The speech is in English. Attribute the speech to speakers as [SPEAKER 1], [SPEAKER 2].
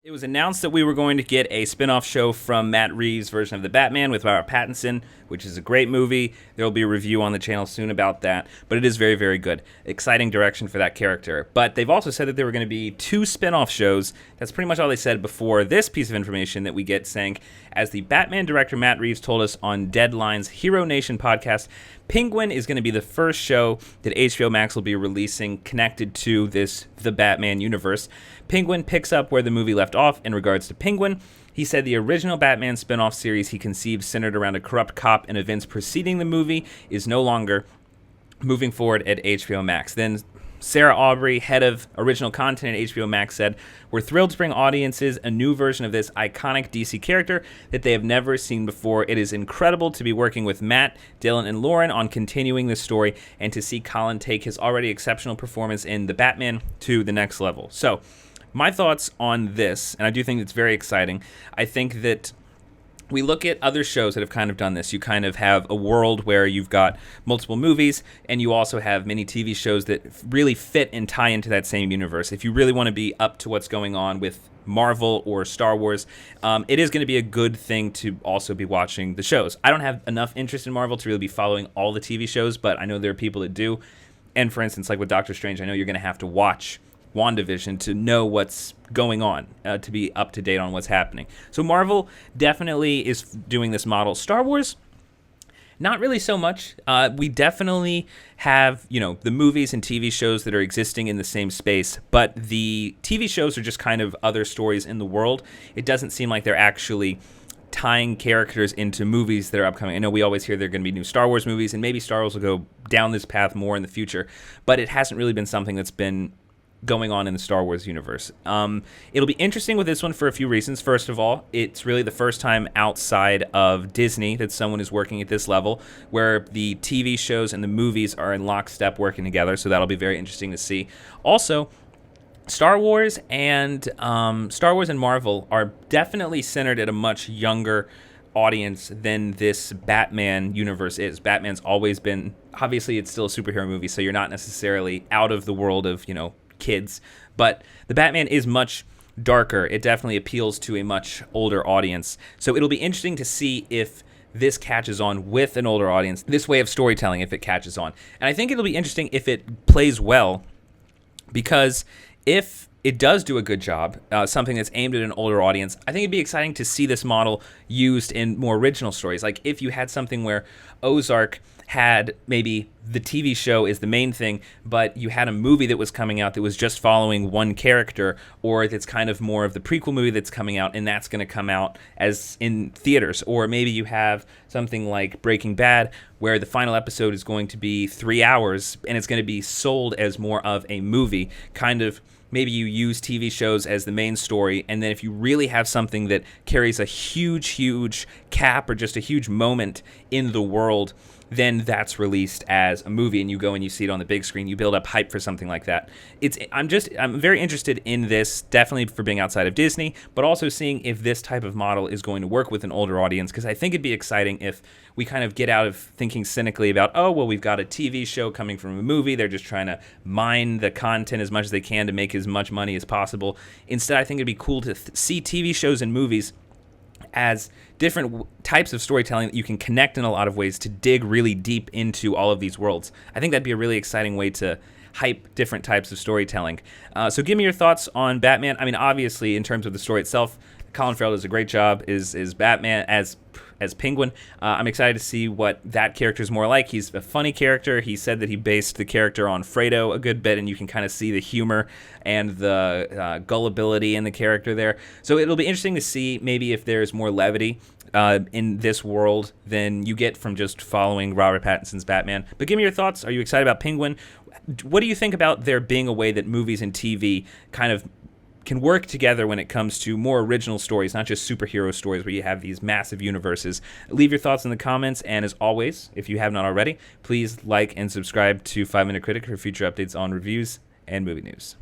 [SPEAKER 1] It was announced that we were going to get a spin-off show from Matt Reeves' version of The Batman with Robert Pattinson, which is a great movie. There will be a review on the channel soon about that, but it is very, very good. Exciting direction for that character. But they've also said that there were going to be 2 spin-off shows. That's pretty much all they said before this piece of information that we get saying, as the Batman director Matt Reeves told us on Deadline's Hero Nation podcast, Penguin is going to be the first show that HBOMax will be releasing connected to this The Batman universe. Penguin picks up where the movie left off in regards to Penguin. He said the original Batman spin-off series he conceived centered around a corrupt cop and events preceding the movie is no longer moving forward at HBOMax. Then Sarah Aubrey, head of original content at HBOMax, said, "We're thrilled to bring audiences a new version of this iconic DC character that they have never seen before. It is incredible to be working with Matt, Dylan, and Lauren on continuing this story and to see Colin take his already exceptional performance in The Batman to the next level." So, my thoughts on this, and I do think it's very exciting. I think that we look at other shows that have kind of done this. You kind of have a world where you've got multiple movies, and you also have many TV shows that really fit and tie into that same universe. If you really want to be up to what's going on with Marvel or Star Wars, it is going to be a good thing to also be watching the shows. I don't have enough interest in Marvel to really be following all the TV shows, but I know there are people that do. And for instance, like with Doctor Strange, I know you're going to have to watch WandaVision to know what's going on, to be up to date on what's happening. So Marvel definitely is doing this model. Star Wars, not really so much. We definitely have, the movies and TV shows that are existing in the same space, but the TV shows are just kind of other stories in the world. It doesn't seem like they're actually tying characters into movies that are upcoming. I know we always hear there are going to be new Star Wars movies, and maybe Star Wars will go down this path more in the future, but it hasn't really been something that's been going on in the Star Wars universe. It'll be interesting with this one for a few reasons. First of all, it's really the first time outside of Disney that someone is working at this level, where the TV shows and the movies are in lockstep working together, so that'll be very interesting to see. Also, Star Wars and Marvel are definitely centered at a much younger audience than this Batman universe is. Batman's always been, obviously it's still a superhero movie, so you're not necessarily out of the world of, kids, but the Batman is much darker. It definitely appeals to a much older audience. So it'll be interesting to see if this catches on with an older audience, this way of storytelling, if it catches on. And I think it'll be interesting if it plays well, because if it does do a good job, something that's aimed at an older audience, I think it'd be exciting to see this model used in more original stories. Like if you had something where Ozark had maybe the TV show is the main thing, but you had a movie that was coming out that was just following one character, or that's kind of more of the prequel movie that's coming out, and that's going to come out as in theaters. Or maybe you have something like Breaking Bad, where the final episode is going to be 3 hours, and it's going to be sold as more of a movie, kind of. Maybe you use TV shows as the main story, and then if you really have something that carries a huge, huge cap or just a huge moment in the world, then that's released as a movie, and you go and you see it on the big screen. You build up hype for something like that. I'm very interested in this, definitely for being outside of Disney, but also seeing if this type of model is going to work with an older audience, because I think it'd be exciting if we kind of get out of thinking cynically about, oh, well, we've got a TV show coming from a movie. They're just trying to mine the content as much as they can to make as much money as possible. Instead, I think it'd be cool to see TV shows and movies as different types of storytelling that you can connect in a lot of ways to dig really deep into all of these worlds. I think that'd be a really exciting way to hype different types of storytelling. So give me your thoughts on Batman. I mean, obviously, in terms of the story itself, Colin Farrell does a great job as Batman, as Penguin. I'm excited to see what that character is more like. He's a funny character. He said that he based the character on Fredo a good bit, and you can kind of see the humor and the gullibility in the character there. So it'll be interesting to see maybe if there's more levity in this world than you get from just following Robert Pattinson's Batman. But give me your thoughts. Are you excited about Penguin? What do you think about there being a way that movies and TV kind of can work together when it comes to more original stories, not just superhero stories where you have these massive universes? Leave your thoughts in the comments, and as always, if you have not already, please like and subscribe to 5 Minute Critic for future updates on reviews and movie news.